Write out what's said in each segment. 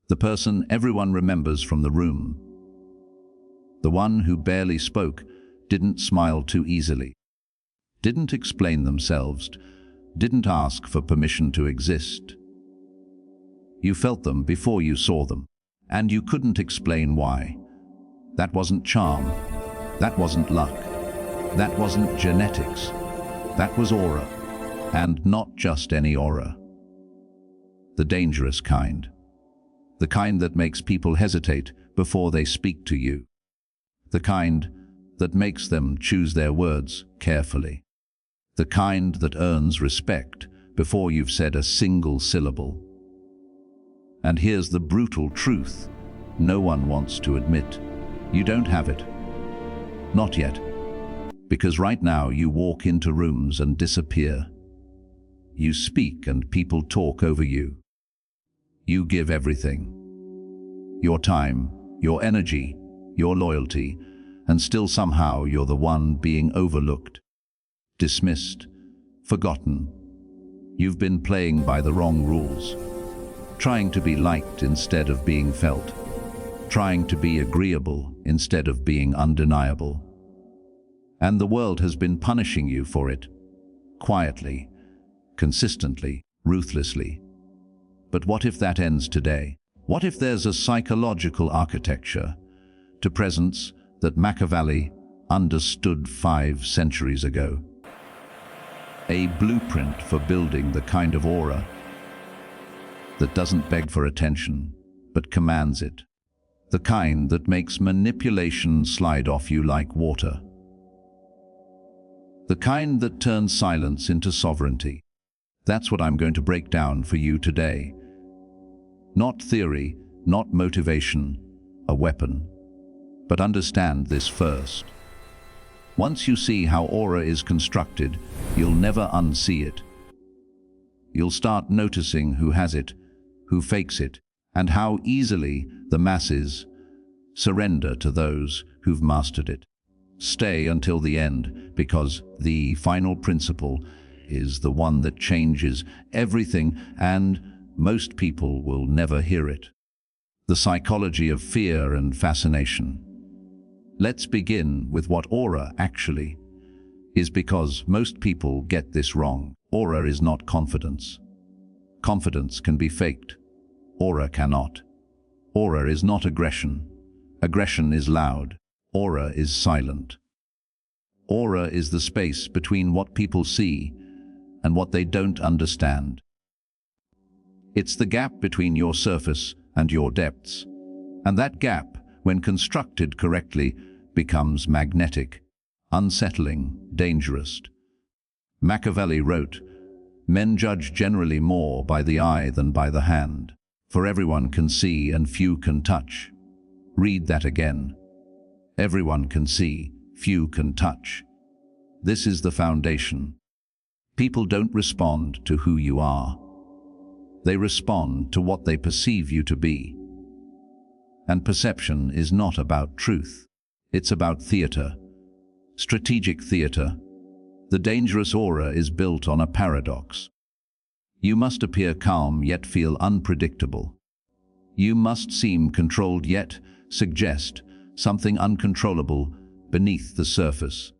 The person everyone remembers from the room. The one who barely spoke, didn't smile too easily, didn't explain themselves, didn't ask for permission to exist. You felt them before you saw them, and you couldn't explain why. That wasn't charm. That wasn't luck. That wasn't genetics. That was aura, and not just any aura. The dangerous kind. The kind that makes people hesitate before they speak to you. The kind that makes them choose their words carefully. The kind that earns respect before you've said a single syllable. And here's the brutal truth no one wants to admit. You don't have it. Not yet. Because right now you walk into rooms and disappear. You speak and people talk over you. You give everything. Your time, your energy, your loyalty, and still somehow you're the one being overlooked, dismissed, forgotten. You've been playing by the wrong rules, trying to be liked instead of being felt, trying to be agreeable instead of being undeniable. And the world has been punishing you for it, quietly, consistently, ruthlessly. But what if that ends today? What if there's a psychological architecture to presence that Machiavelli understood 5 centuries ago? A blueprint for building the kind of aura that doesn't beg for attention, but commands it. The kind that makes manipulation slide off you like water. The kind that turns silence into sovereignty. That's what I'm going to break down for you today. Not theory, not motivation, a weapon. But understand this first. Once you see how aura is constructed, you'll never unsee it. You'll start noticing who has it, who fakes it, and how easily the masses surrender to those who've mastered it. Stay until the end, because the final principle is the one that changes everything, and most people will never hear it. The psychology of fear and fascination. Let's begin with what aura actually is, because most people get this wrong. Aura is not confidence. Confidence can be faked. Aura cannot. Aura is not aggression. Aggression is loud. Aura is silent. Aura is the space between what people see and what they don't understand. It's the gap between your surface and your depths. And that gap, when constructed correctly, becomes magnetic, unsettling, dangerous. Machiavelli wrote, "Men judge generally more by the eye than by the hand, for everyone can see and few can touch." Read that again. Everyone can see, few can touch. This is the foundation. People don't respond to who you are. They respond to what they perceive you to be. And perception is not about truth. It's about theater, strategic theater. The dangerous aura is built on a paradox. You must appear calm yet feel unpredictable. You must seem controlled yet suggest something uncontrollable beneath the surface.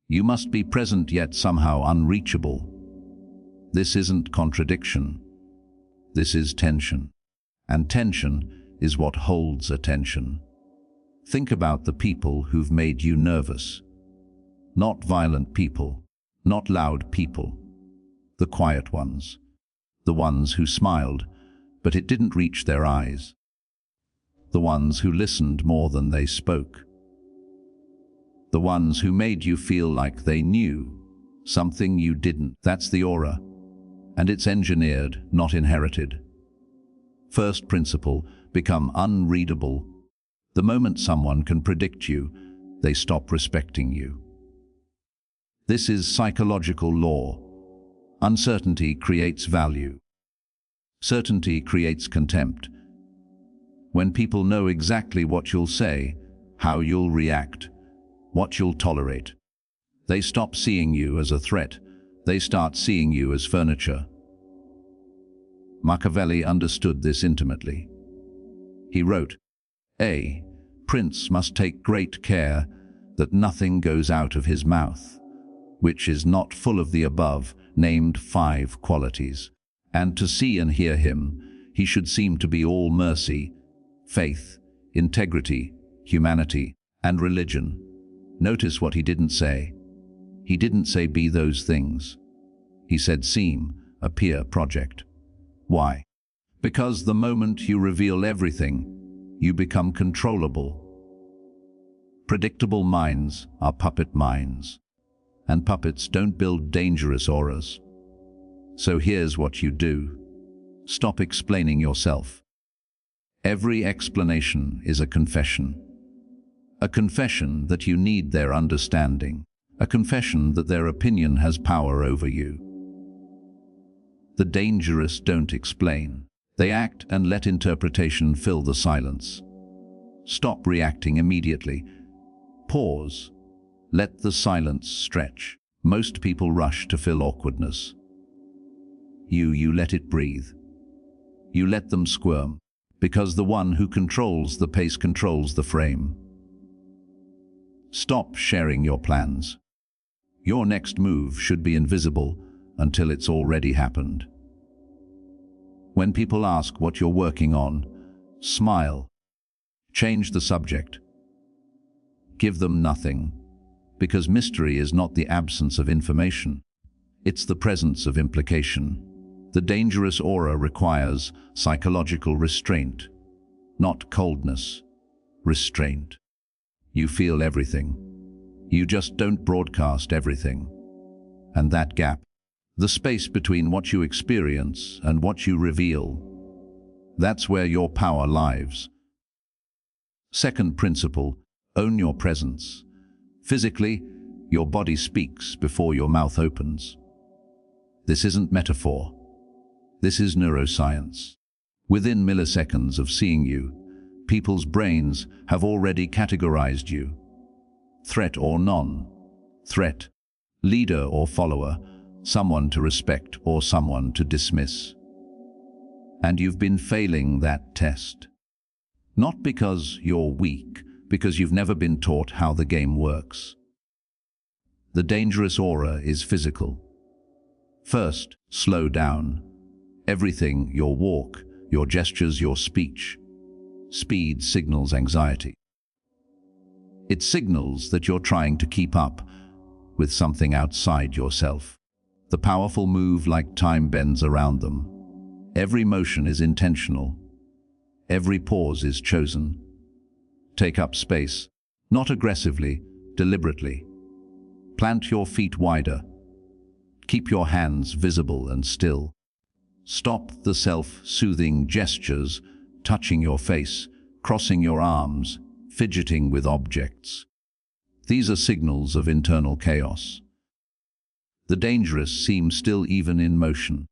You must be present yet somehow unreachable. This isn't contradiction. This is tension. And tension is what holds attention. Think about the people who've made you nervous. Not violent people, not loud people. The quiet ones. The ones who smiled, but it didn't reach their eyes. The ones who listened more than they spoke. The ones who made you feel like they knew something you didn't. That's the aura. And it's engineered, not inherited. First principle, become unreadable. The moment someone can predict you, they stop respecting you. This is psychological law. Uncertainty creates value. Certainty creates contempt. When people know exactly what you'll say, how you'll react, what you'll tolerate, they stop seeing you as a threat. They start seeing you as furniture. Machiavelli understood this intimately. He wrote, "A prince must take great care that nothing goes out of his mouth, which is not full of the above named 5 qualities. And to see and hear him, he should seem to be all mercy, faith, integrity, humanity, and religion." Notice what he didn't say. He didn't say be those things. He said seem, appear, project. Why? Because the moment you reveal everything, you become controllable. Predictable minds are puppet minds, and puppets don't build dangerous auras. So here's what you do. Stop explaining yourself. Every explanation is a confession. A confession that you need their understanding. A confession that their opinion has power over you. The dangerous don't explain. They act and let interpretation fill the silence. Stop reacting immediately. Pause. Let the silence stretch. Most people rush to fill awkwardness. You let it breathe. You let them squirm, because the one who controls the pace controls the frame. Stop sharing your plans. Your next move should be invisible until it's already happened. When people ask what you're working on, smile. Change the subject. Give them nothing, because mystery is not the absence of information. It's the presence of implication. The dangerous aura requires psychological restraint, not coldness, restraint. You feel everything. You just don't broadcast everything. And that gap, the space between what you experience and what you reveal, that's where your power lies. Second principle, own your presence. Physically, your body speaks before your mouth opens. This isn't metaphor. This is neuroscience. Within milliseconds of seeing you, people's brains have already categorized you. Threat or non-threat, leader or follower, someone to respect or someone to dismiss. And you've been failing that test. Not because you're weak, because you've never been taught how the game works. The dangerous aura is physical. First, slow down. Everything, your walk, your gestures, your speech. Speed signals anxiety. It signals that you're trying to keep up with something outside yourself. The powerful move like time bends around them. Every motion is intentional. Every pause is chosen. Take up space, not aggressively, deliberately. Plant your feet wider. Keep your hands visible and still. Stop the self-soothing gestures, touching your face, crossing your arms, fidgeting with objects. These are signals of internal chaos. The dangerous seem still even in motion.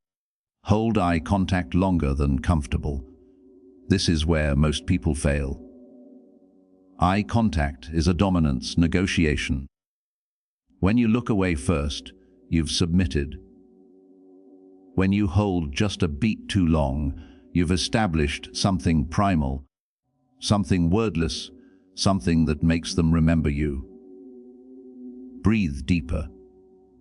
Hold eye contact longer than comfortable. This is where most people fail. Eye contact is a dominance negotiation. When you look away first, you've submitted. When you hold just a beat too long, you've established something primal, something wordless, something that makes them remember you. Breathe deeper.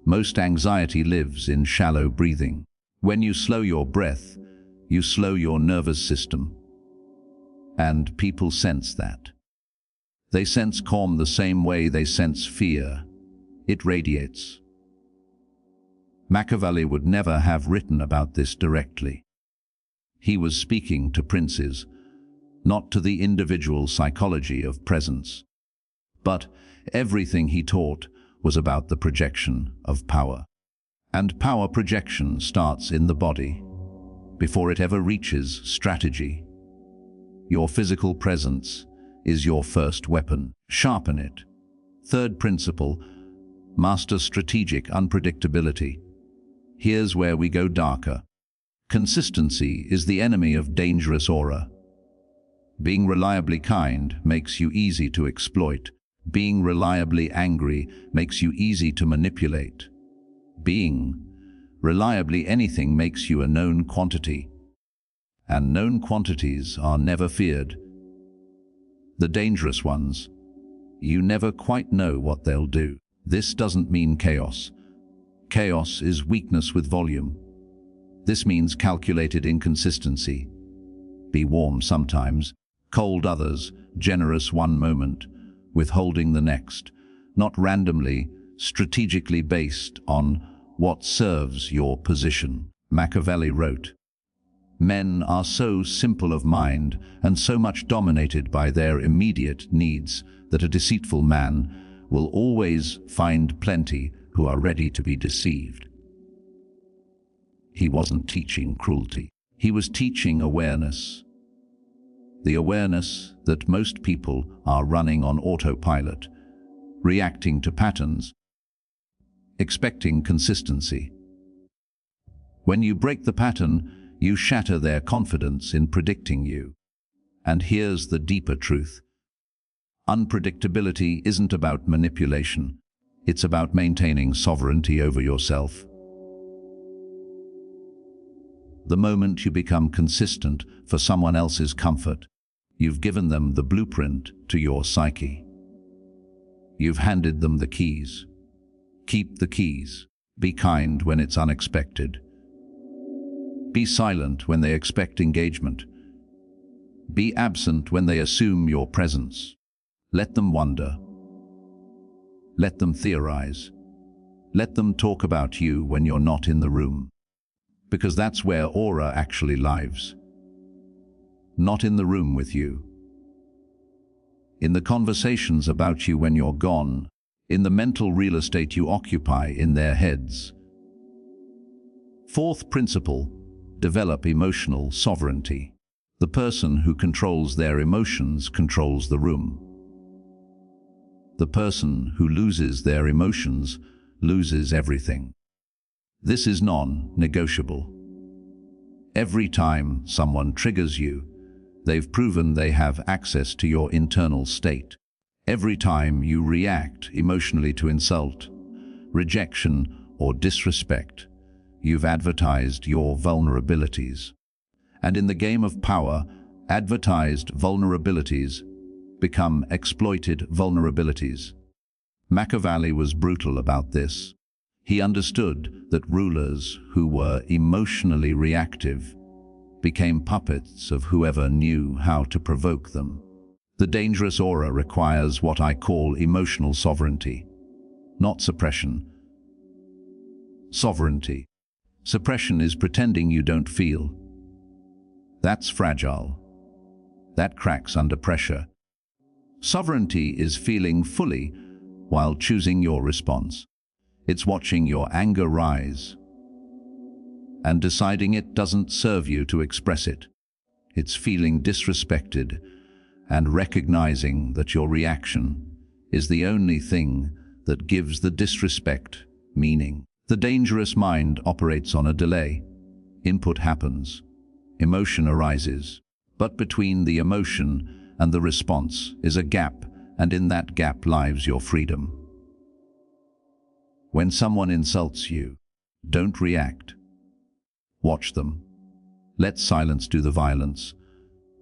Most anxiety lives in shallow breathing. When you slow your breath, you slow your nervous system. And people sense that. They sense calm the same way they sense fear. It radiates. Machiavelli would never have written about this directly. He was speaking to princes, not to the individual psychology of presence. But everything he taught was about the projection of power. And power projection starts in the body, before it ever reaches strategy. Your physical presence is your first weapon. Sharpen it. Third principle, master strategic unpredictability. Here's where we go darker. Consistency is the enemy of dangerous aura. Being reliably kind makes you easy to exploit. Being reliably angry makes you easy to manipulate. Being reliably anything makes you a known quantity. And known quantities are never feared The dangerous ones, you never quite know what they'll do. This doesn't mean chaos. Chaos is weakness with volume. This means calculated inconsistency. Be warm sometimes, cold others, generous one moment, withholding the next, not randomly, strategically based on what serves your position. Machiavelli wrote, "Men are so simple of mind and so much dominated by their immediate needs that a deceitful man will always find plenty who are ready to be deceived." He wasn't teaching cruelty. He was teaching awareness. The awareness that most people are running on autopilot, reacting to patterns, expecting consistency. When you break the pattern, you shatter their confidence in predicting you. And here's the deeper truth. Unpredictability isn't about manipulation. It's about maintaining sovereignty over yourself. The moment you become consistent for someone else's comfort, you've given them the blueprint to your psyche. You've handed them the keys. Keep the keys. Be kind when it's unexpected. Be silent when they expect engagement. Be absent when they assume your presence. Let them wonder. Let them theorize. Let them talk about you when you're not in the room. Because that's where aura actually lives. Not in the room with you. In the conversations about you when you're gone, in the mental real estate you occupy in their heads. Fourth principle, develop emotional sovereignty. The person who controls their emotions controls the room. The person who loses their emotions loses everything. This is non-negotiable. Every time someone triggers you, they've proven they have access to your internal state. Every time you react emotionally to insult, rejection, or disrespect, you've advertised your vulnerabilities. And in the game of power, advertised vulnerabilities become exploited vulnerabilities. Machiavelli was brutal about this. He understood that rulers who were emotionally reactive became puppets of whoever knew how to provoke them. The dangerous aura requires what I call emotional sovereignty, not suppression. Sovereignty. Suppression is pretending you don't feel. That's fragile. That cracks under pressure. Sovereignty is feeling fully while choosing your response. It's watching your anger rise and deciding it doesn't serve you to express it. It's feeling disrespected and recognizing that your reaction is the only thing that gives the disrespect meaning. The dangerous mind operates on a delay. Input happens. Emotion arises. But between the emotion and the response is a gap, and in that gap lies your freedom. When someone insults you, don't react. Watch them. Let silence do the violence.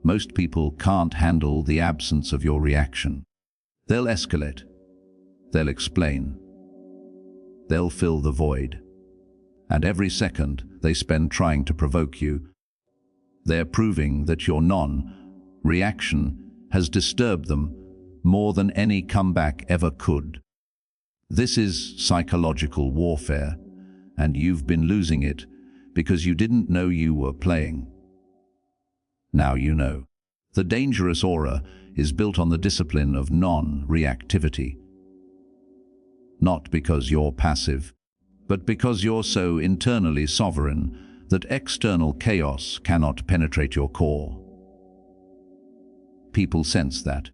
Most people can't handle the absence of your reaction. They'll escalate. They'll explain. They'll fill the void. And every second they spend trying to provoke you, they're proving that your non-reaction has disturbed them more than any comeback ever could. This is psychological warfare, and you've been losing it because you didn't know you were playing. Now you know. The dangerous aura is built on the discipline of non-reactivity. Not because you're passive, but because you're so internally sovereign that external chaos cannot penetrate your core. People sense that.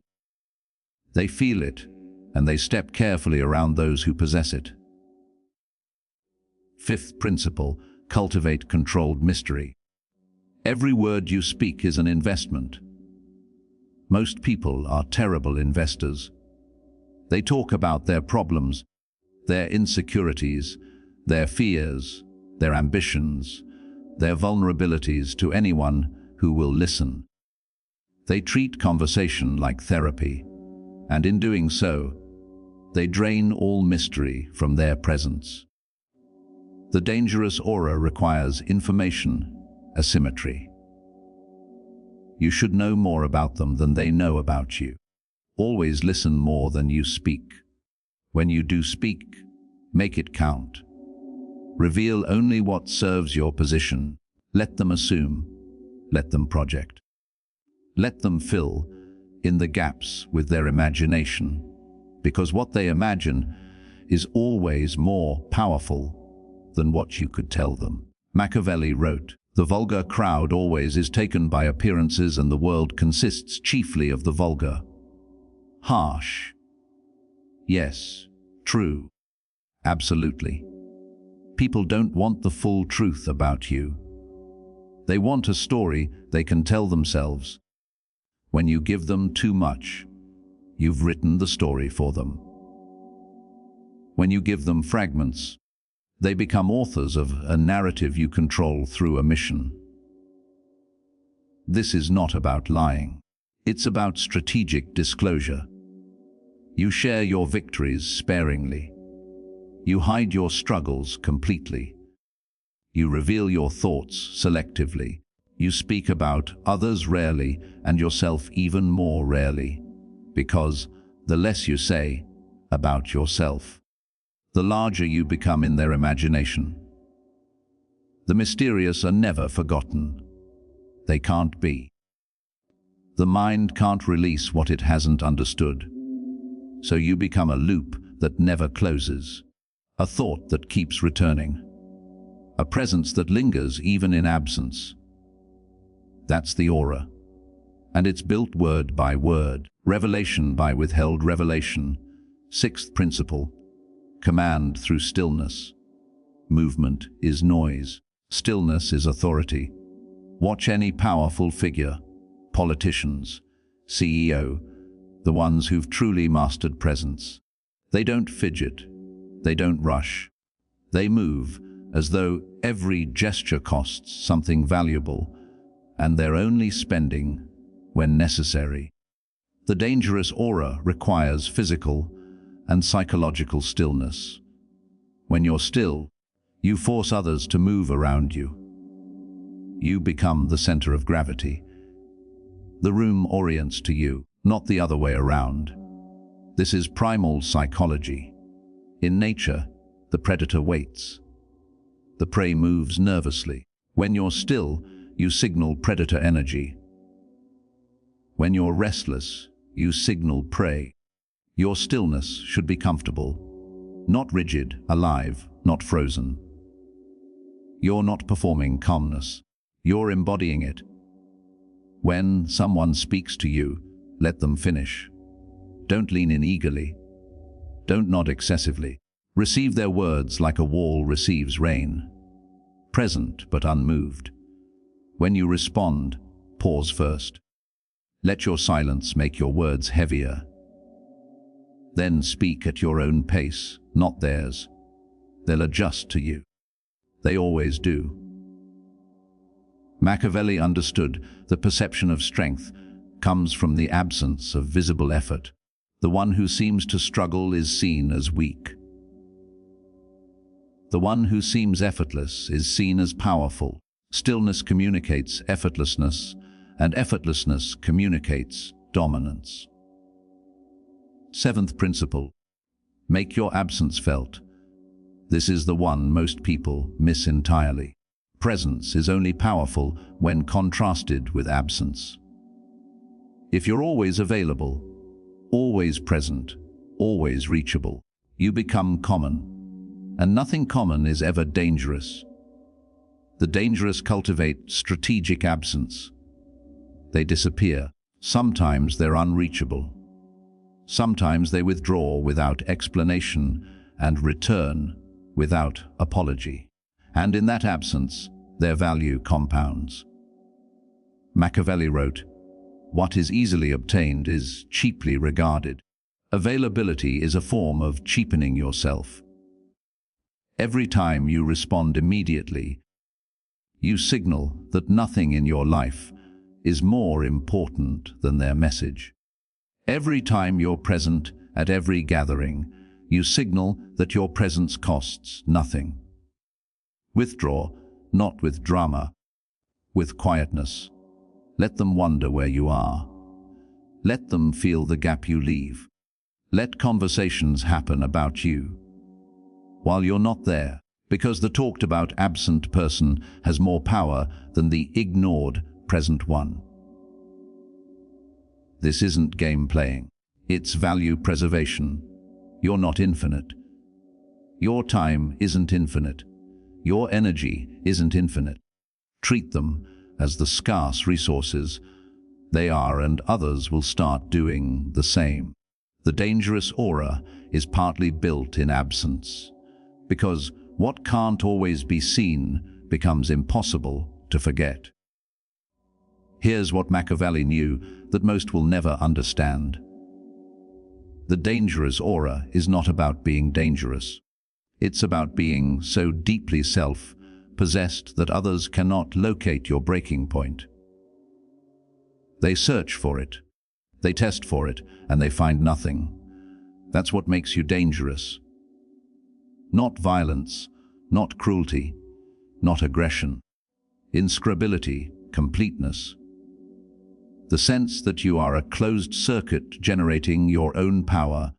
They feel it, and they step carefully around those who possess it. Fifth principle, cultivate controlled mystery. Every word you speak is an investment. Most people are terrible investors. They talk about their problems, their insecurities, their fears, their ambitions, their vulnerabilities to anyone who will listen. They treat conversation like therapy, and in doing so, they drain all mystery from their presence. The dangerous aura requires information, asymmetry. You should know more about them than they know about you. Always listen more than you speak. When you do speak, make it count. Reveal only what serves your position. Let them assume. Let them project. Let them fill in the gaps with their imagination, because what they imagine is always more powerful than what you could tell them. Machiavelli wrote, "The vulgar crowd always is taken by appearances, and the world consists chiefly of the vulgar." Harsh. Yes, true. Absolutely. People don't want the full truth about you. They want a story they can tell themselves. When you give them too much, you've written the story for them. When you give them fragments, they become authors of a narrative you control through omission. This is not about lying. It's about strategic disclosure. You share your victories sparingly. You hide your struggles completely. You reveal your thoughts selectively. You speak about others rarely and yourself even more rarely, because the less you say about yourself, the larger you become in their imagination. The mysterious are never forgotten. They can't be. The mind can't release what it hasn't understood. So you become a loop that never closes, a thought that keeps returning, a presence that lingers even in absence. That's the aura. And it's built word by word, revelation by withheld revelation. Sixth principle, command through stillness. Movement is noise. Stillness is authority. Watch any powerful figure, politicians, CEO, the ones who've truly mastered presence. They don't fidget. They don't rush. They move as though every gesture costs something valuable, and they're only spending when necessary. The dangerous aura requires physical and psychological stillness. When you're still, you force others to move around you. You become the center of gravity. The room orients to you, not the other way around. This is primal psychology. In nature, the predator waits. The prey moves nervously. When you're still, you signal predator energy. When you're restless, you signal prey. Your stillness should be comfortable, not rigid, alive, not frozen. You're not performing calmness. You're embodying it. When someone speaks to you, let them finish. Don't lean in eagerly. Don't nod excessively. Receive their words like a wall receives rain. Present but unmoved. When you respond, pause first. Let your silence make your words heavier. Then speak at your own pace, not theirs. They'll adjust to you. They always do. Machiavelli understood the perception of strength comes from the absence of visible effort. The one who seems to struggle is seen as weak. The one who seems effortless is seen as powerful. Stillness communicates effortlessness, and effortlessness communicates dominance. Seventh principle, make your absence felt. This is the one most people miss entirely. Presence is only powerful when contrasted with absence. If you're always available, always present, always reachable, you become common. And nothing common is ever dangerous. The dangerous cultivate strategic absence. They disappear. Sometimes they're unreachable. Sometimes they withdraw without explanation and return without apology. And in that absence, their value compounds. Machiavelli wrote, "What is easily obtained is cheaply regarded." Availability is a form of cheapening yourself. Every time you respond immediately, you signal that nothing in your life is more important than their message. Every time you're present at every gathering, you signal that your presence costs nothing. Withdraw, not with drama, with quietness. Let them wonder where you are. Let them feel the gap you leave. Let conversations happen about you while you're not there, because the talked about absent person has more power than the ignored present one. This isn't game playing, it's value preservation. You're not infinite. Your time isn't infinite. Your energy isn't infinite. Treat them as the scarce resources they are, and others will start doing the same. The dangerous aura is partly built in absence, because what can't always be seen becomes impossible to forget. Here's what Machiavelli knew that most will never understand. The dangerous aura is not about being dangerous. It's about being so deeply self-possessed that others cannot locate your breaking point. They search for it, they test for it, and they find nothing. That's what makes you dangerous. Not violence, not cruelty, not aggression. Inscrutability, completeness. The sense that you are a closed circuit generating your own power,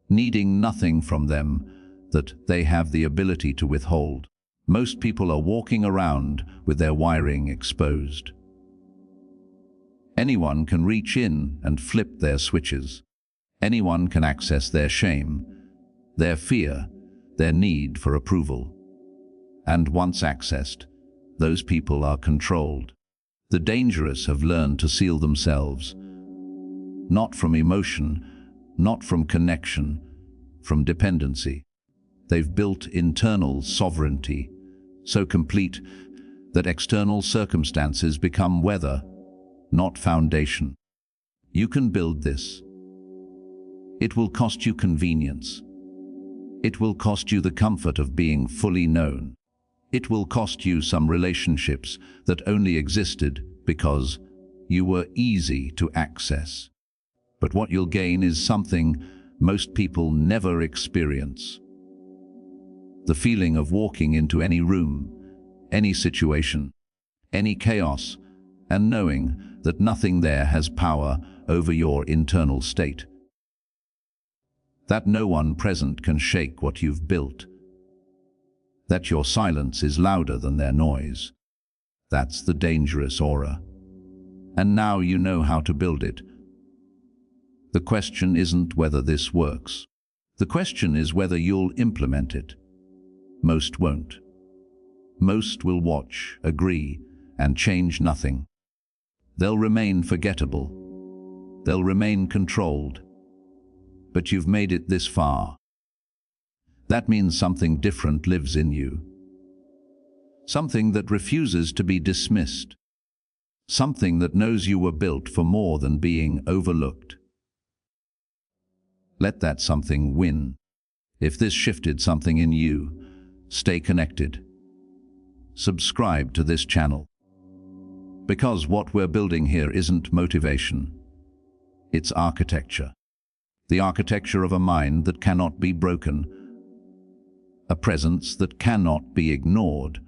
needing nothing from them that they have the ability to withhold. Most people are walking around with their wiring exposed. Anyone can reach in and flip their switches. Anyone can access their shame, their fear, their need for approval. And once accessed, those people are controlled. The dangerous have learned to seal themselves, not from emotion, not from connection, from dependency. They've built internal sovereignty, so complete that external circumstances become weather, not foundation. You can build this. It will cost you convenience. It will cost you the comfort of being fully known. It will cost you some relationships that only existed because you were easy to access. But what you'll gain is something most people never experience. The feeling of walking into any room, any situation, any chaos, and knowing that nothing there has power over your internal state. That no one present can shake what you've built. That your silence is louder than their noise. That's the dangerous aura. And now you know how to build it. The question isn't whether this works. The question is whether you'll implement it. Most won't. Most will watch, agree, and change nothing. They'll remain forgettable. They'll remain controlled. But you've made it this far. That means something different lives in you. Something that refuses to be dismissed. Something that knows you were built for more than being overlooked. Let that something win. If this shifted something in you, stay connected. Subscribe to this channel. Because what we're building here isn't motivation. It's architecture. The architecture of a mind that cannot be broken, a presence that cannot be ignored,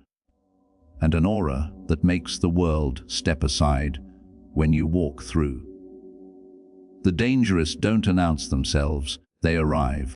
and an aura that makes the world step aside when you walk through. The dangerous don't announce themselves, they arrive.